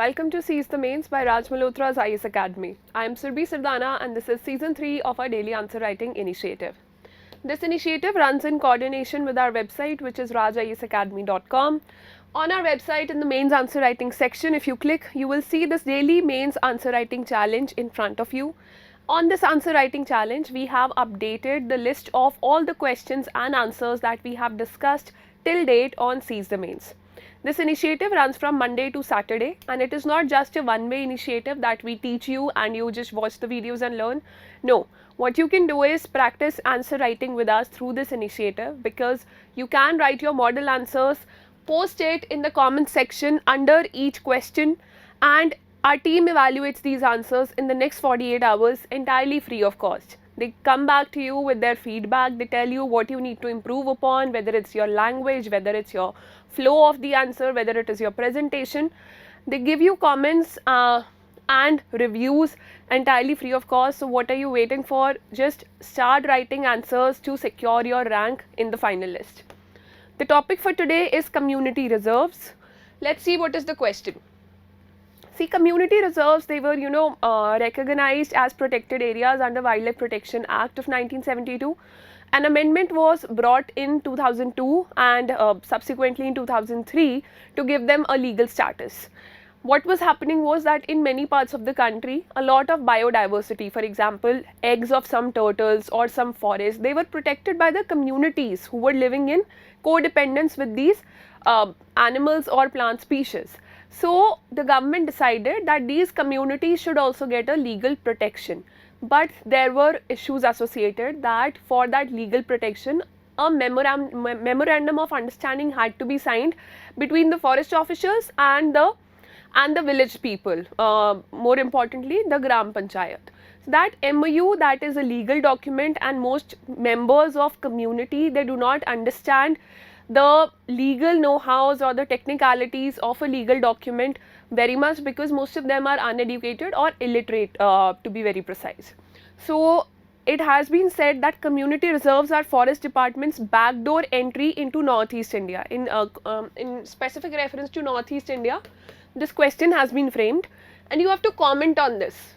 Welcome to Seize the Mains by Malhotra's IS Academy. I am Surbhi Sardana and this is Season 3 of our Daily Answer Writing Initiative. This initiative runs in coordination with our website, which is rajisacademy.com. On our website, in the Mains Answer Writing section, if you click, you will see this Daily Mains Answer Writing Challenge in front of you. On this Answer Writing Challenge, we have updated the list of all the questions and answers that we have discussed till date on Seize the Mains. This initiative runs from Monday to Saturday, and it is not just a one-way initiative that we teach you and you just watch the videos and learn. No, what you can do is practice answer writing with us through this initiative, because you can write your model answers, post it in the comment section under each question, and our team evaluates these answers in the next 48 hours entirely free of cost. They come back to you with their feedback, they tell you what you need to improve upon, whether it's your language, whether it's your flow of the answer, whether it is your presentation. They give you comments and reviews entirely free of cost. So what are you waiting for? Just start writing answers to secure your rank in the final list. The topic for today is community reserves. Let's see what is the question. See, community reserves, they were, recognized as protected areas under Wildlife Protection Act of 1972. An amendment was brought in 2002 and subsequently in 2003 to give them a legal status. What was happening was that in many parts of the country, a lot of biodiversity, for example, eggs of some turtles or some forests, they were protected by the communities who were living in codependence with these animals or plant species. So the government decided that these communities should also get a legal protection. But there were issues associated that for that legal protection, a memorandum of understanding had to be signed between the forest officials and the village people, more importantly the Gram Panchayat. So that MOU, that is a legal document, and most members of community, they do not understand the legal know-hows or the technicalities of a legal document very much, because most of them are uneducated or illiterate, to be very precise. So it has been said that community reserves are forest department's backdoor entry into Northeast India. In specific reference to Northeast India, this question has been framed and you have to comment on this.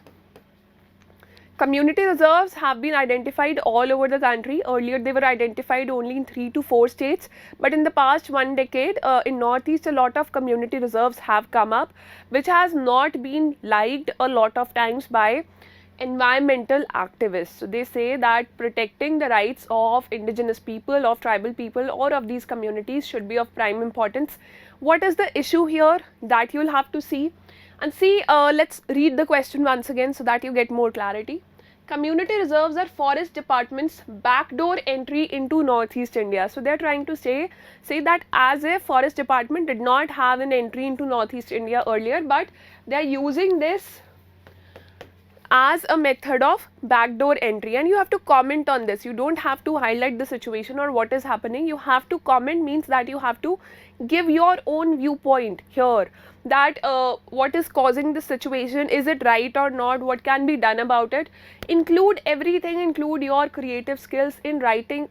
Community reserves have been identified all over the country. Earlier they were identified only in 3 to 4 states, but in the past 1 decade in Northeast a lot of community reserves have come up, which has not been liked a lot of times by environmental activists. So they say that protecting the rights of indigenous people, of tribal people, or of these communities should be of prime importance. What is the issue here? That you will have to see. And see, let's read the question once again so that you get more clarity. Community reserves are forest department's backdoor entry into Northeast India. So they are trying to say that as if forest department did not have an entry into Northeast India earlier, but they are using this as a method of backdoor entry, and you have to comment on this. You don't have to highlight the situation or what is happening. You have to comment, means that you have to give your own viewpoint here, that what is causing this situation, is it right or not, what can be done about it. Include everything, include your creative skills in writing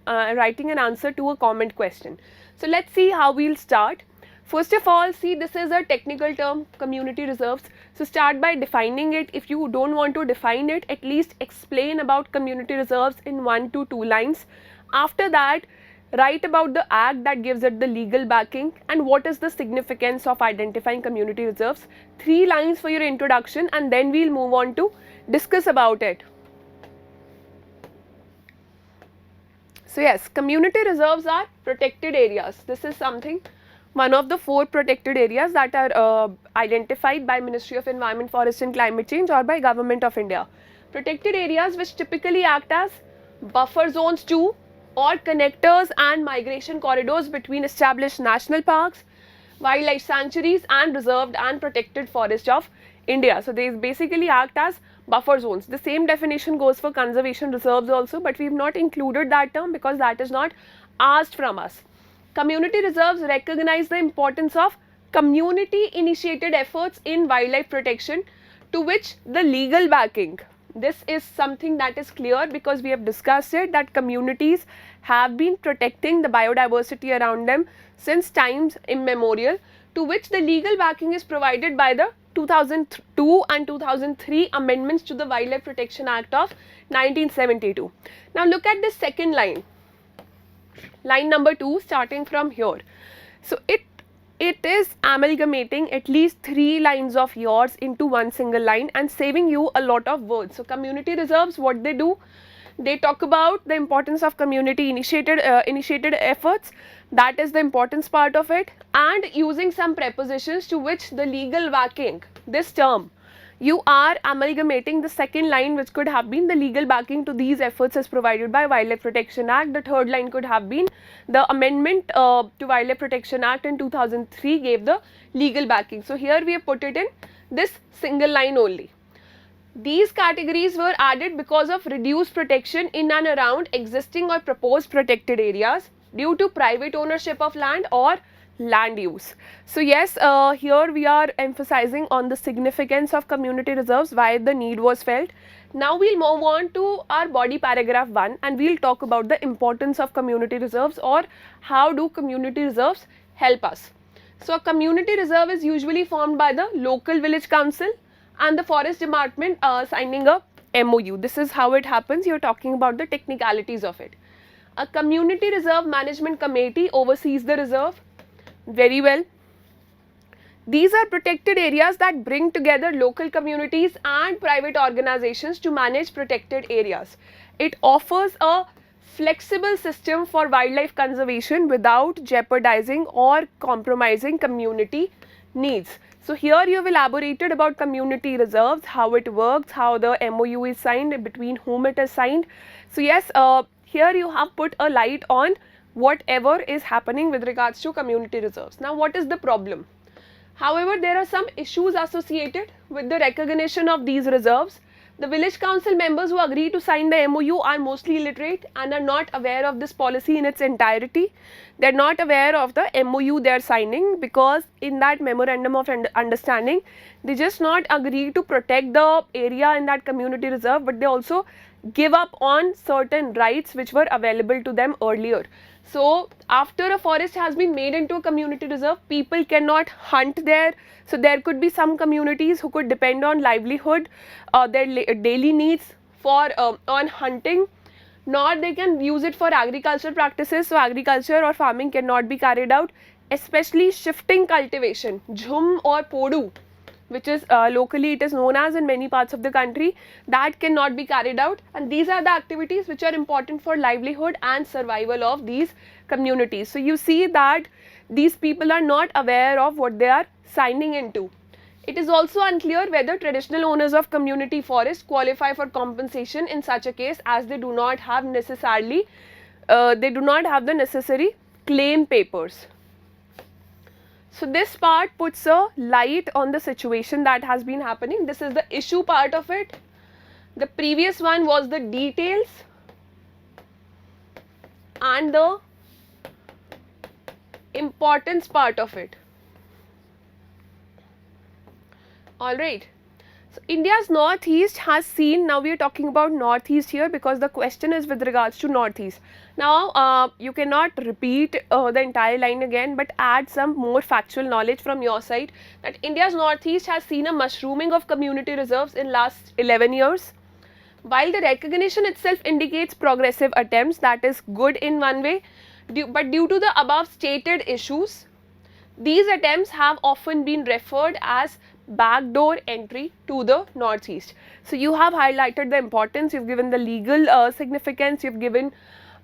an answer to a comment question. So let's see how we'll start. First of all, see, this is a technical term, community reserves. So start by defining it. If you don't want to define it, at least explain about community reserves in 1 to 2 lines. After that, write about the act that gives it the legal backing and what is the significance of identifying community reserves. 3 lines for your introduction, and then we'll move on to discuss about it. So yes, community reserves are protected areas. This is one of the 4 protected areas that are identified by Ministry of Environment, Forest and Climate Change or by Government of India. Protected areas which typically act as buffer zones to or connectors and migration corridors between established national parks, wildlife sanctuaries and reserved and protected forests of India. So they basically act as buffer zones. The same definition goes for conservation reserves also, but we have not included that term because that is not asked from us. Community reserves recognize the importance of community initiated efforts in wildlife protection, to which the legal backing. This is something that is clear because we have discussed it, that communities have been protecting the biodiversity around them since times immemorial, to which the legal backing is provided by the 2002 and 2003 amendments to the Wildlife Protection Act of 1972. Now look at the second line, line number 2, starting from here. So it is amalgamating at least 3 lines of yours into one single line and saving you a lot of words. So community reserves, what they do, they talk about the importance of community initiated efforts, that is the importance part of it, and using some prepositions to which the legal backing, this term, you are amalgamating the second line, which could have been the legal backing to these efforts as provided by Wildlife Protection Act. The third line could have been the amendment to Wildlife Protection Act in 2003 gave the legal backing. So here we have put it in this single line only. These categories were added because of reduced protection in and around existing or proposed protected areas due to private ownership of land or land use. So yes, here we are emphasizing on the significance of community reserves, why the need was felt. Now we'll move on to our body paragraph 1 and we'll talk about the importance of community reserves, or how do community reserves help us. So a community reserve is usually formed by the local village council and the forest department signing a MOU. This is how it happens. You're talking about the technicalities of it. A community reserve management committee oversees the reserve. Very well. These are protected areas that bring together local communities and private organizations to manage protected areas. It offers a flexible system for wildlife conservation without jeopardizing or compromising community needs. So here you have elaborated about community reserves, how it works, how the MOU is signed, between whom it is signed. So yes, here you have put a light on whatever is happening with regards to community reserves. Now what is the problem? However, there are some issues associated with the recognition of these reserves. The village council members who agree to sign the MOU are mostly illiterate and are not aware of this policy in its entirety. They are not aware of the MOU they are signing, because in that memorandum of understanding, they just not agree to protect the area in that community reserve, but they also give up on certain rights which were available to them earlier. So after a forest has been made into a community reserve, people cannot hunt there. So there could be some communities who could depend on livelihood, their daily needs for on hunting, nor they can use it for agricultural practices. So agriculture or farming cannot be carried out, especially shifting cultivation, jhum or podu, which is locally it is known as in many parts of the country, that cannot be carried out, and these are the activities which are important for livelihood and survival of these communities. So you see that these people are not aware of what they are signing into. It is also unclear whether traditional owners of community forests qualify for compensation in such a case, as they do not have necessarily the necessary claim papers. So this part puts a light on the situation that has been happening. This is the issue part of it. The previous one was the details and the importance part of it. Alright. So India's northeast has seen, now we are talking about northeast here because the question is with regards to northeast. Now you cannot repeat the entire line again, but add some more factual knowledge from your side, that India's northeast has seen a mushrooming of community reserves in last 11 years. While the recognition itself indicates progressive attempts, that is good in one way, but due to the above stated issues, these attempts have often been referred as backdoor entry to the northeast. So you have highlighted the importance, you have given the legal significance, you have given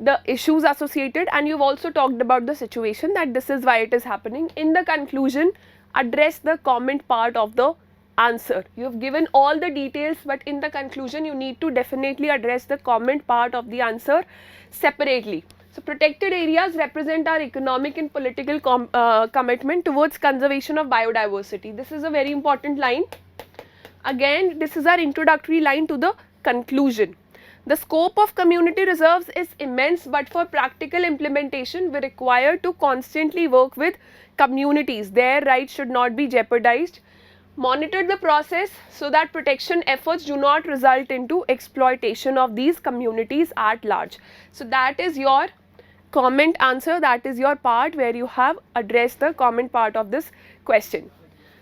the issues associated, and you have also talked about the situation, that this is why it is happening. In the conclusion, address the comment part of the answer. You have given all the details, but in the conclusion you need to definitely address the comment part of the answer separately. So protected areas represent our economic and political commitment towards conservation of biodiversity. This is a very important line. Again, this is our introductory line to the conclusion. The scope of community reserves is immense, but for practical implementation, we require to constantly work with communities. Their rights should not be jeopardized. Monitor the process so that protection efforts do not result into exploitation of these communities at large. So that is your comment answer, that is your part where you have addressed the comment part of this question.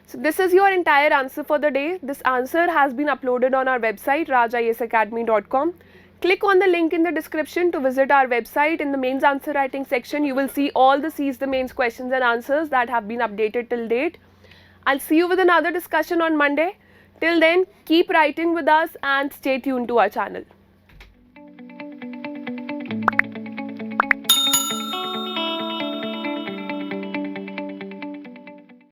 So this is your entire answer for the day. This answer has been uploaded on our website rajisacademy.com. Click on the link in the description to visit our website. In the mains answer writing section, you will see all the Seize the Mains questions and answers that have been updated till date. I'll see you with another discussion on Monday. Till then, keep writing with us and stay tuned to our channel.